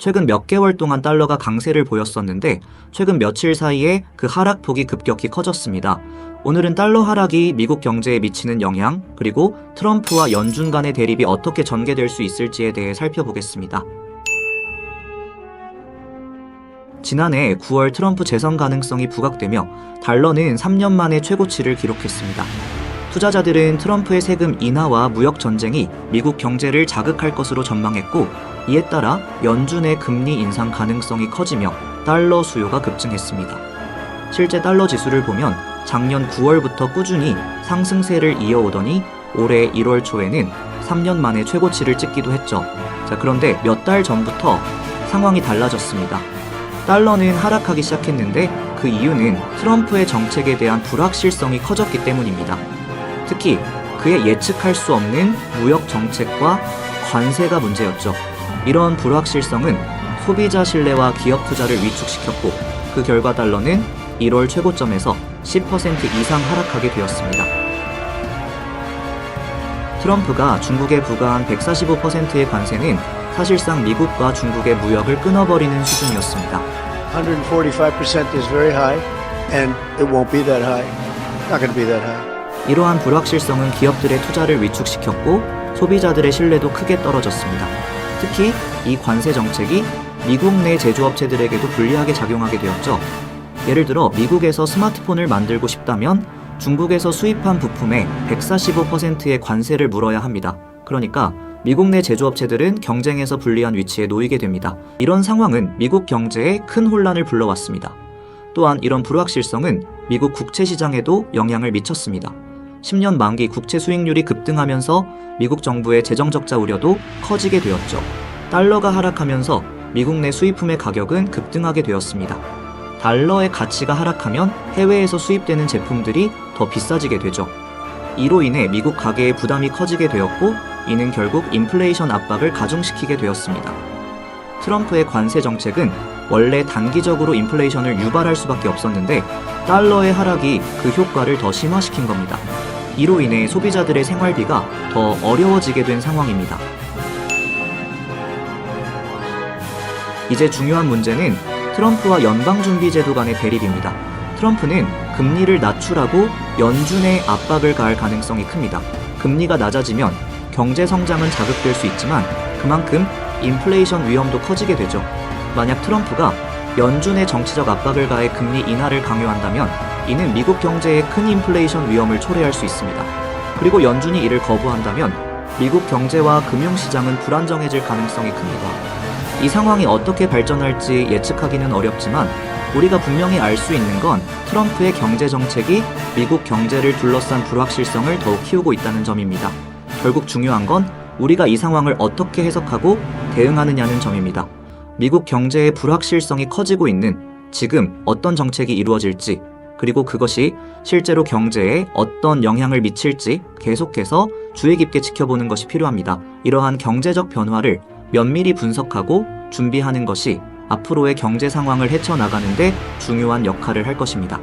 최근 몇 개월 동안 달러가 강세를 보였었는데 최근 며칠 사이에 그 하락폭이 급격히 커졌습니다. 오늘은 달러 하락이 미국 경제에 미치는 영향, 그리고 트럼프와 연준 간의 대립이 어떻게 전개될 수 있을지에 대해 살펴보겠습니다. 지난해 9월 트럼프 재선 가능성이 부각되며 달러는 3년 만에 최고치를 기록했습니다. 투자자들은 트럼프의 세금 인하와 무역 전쟁이 미국 경제를 자극할 것으로 전망했고, 이에 따라 연준의 금리 인상 가능성이 커지며 달러 수요가 급증했습니다. 실제 달러 지수를 보면 작년 9월부터 꾸준히 상승세를 이어오더니 올해 1월 초에는 3년 만에 최고치를 찍기도 했죠. 그런데 몇 달 전부터 상황이 달라졌습니다. 달러는 하락하기 시작했는데 그 이유는 트럼프의 정책에 대한 불확실성이 커졌기 때문입니다. 특히 그의 예측할 수 없는 무역 정책과 관세가 문제였죠. 이런 불확실성은 소비자 신뢰와 기업 투자를 위축시켰고, 그 결과 달러는 1월 최고점에서 10% 이상 하락하게 되었습니다. 트럼프가 중국에 부과한 145%의 관세는 사실상 미국과 중국의 무역을 끊어버리는 수준이었습니다. 145% is very high, and it won't be that high. Not going to be that high. 이러한 불확실성은 기업들의 투자를 위축시켰고 소비자들의 신뢰도 크게 떨어졌습니다. 특히 이 관세 정책이 미국 내 제조업체들에게도 불리하게 작용하게 되었죠. 예를 들어 미국에서 스마트폰을 만들고 싶다면 중국에서 수입한 부품에 145%의 관세를 물어야 합니다. 그러니까 미국 내 제조업체들은 경쟁에서 불리한 위치에 놓이게 됩니다. 이런 상황은 미국 경제에 큰 혼란을 불러왔습니다. 또한 이런 불확실성은 미국 국채 시장에도 영향을 미쳤습니다. 10년 만기 국채 수익률이 급등하면서 미국 정부의 재정 적자 우려도 커지게 되었죠. 달러가 하락하면서 미국 내 수입품의 가격은 급등하게 되었습니다. 달러의 가치가 하락하면 해외에서 수입되는 제품들이 더 비싸지게 되죠. 이로 인해 미국 가계의 부담이 커지게 되었고, 이는 결국 인플레이션 압박을 가중시키게 되었습니다. 트럼프의 관세 정책은 원래 단기적으로 인플레이션을 유발할 수밖에 없었는데 달러의 하락이 그 효과를 더 심화시킨 겁니다. 이로 인해 소비자들의 생활비가 더 어려워지게 된 상황입니다. 이제 중요한 문제는 트럼프와 연방준비제도 간의 대립입니다. 트럼프는 금리를 낮추라고 연준에 압박을 가할 가능성이 큽니다. 금리가 낮아지면 경제 성장은 자극될 수 있지만 그만큼 인플레이션 위험도 커지게 되죠. 만약 트럼프가 연준의 정치적 압박을 가해 금리 인하를 강요한다면 이는 미국 경제의 큰 인플레이션 위험을 초래할 수 있습니다. 그리고 연준이 이를 거부한다면 미국 경제와 금융시장은 불안정해질 가능성이 큽니다. 이 상황이 어떻게 발전할지 예측하기는 어렵지만 우리가 분명히 알 수 있는 건 트럼프의 경제 정책이 미국 경제를 둘러싼 불확실성을 더욱 키우고 있다는 점입니다. 결국 중요한 건 우리가 이 상황을 어떻게 해석하고 대응하느냐는 점입니다. 미국 경제의 불확실성이 커지고 있는 지금 어떤 정책이 이루어질지, 그리고 그것이 실제로 경제에 어떤 영향을 미칠지 계속해서 주의 깊게 지켜보는 것이 필요합니다. 이러한 경제적 변화를 면밀히 분석하고 준비하는 것이 앞으로의 경제 상황을 헤쳐나가는 데 중요한 역할을 할 것입니다.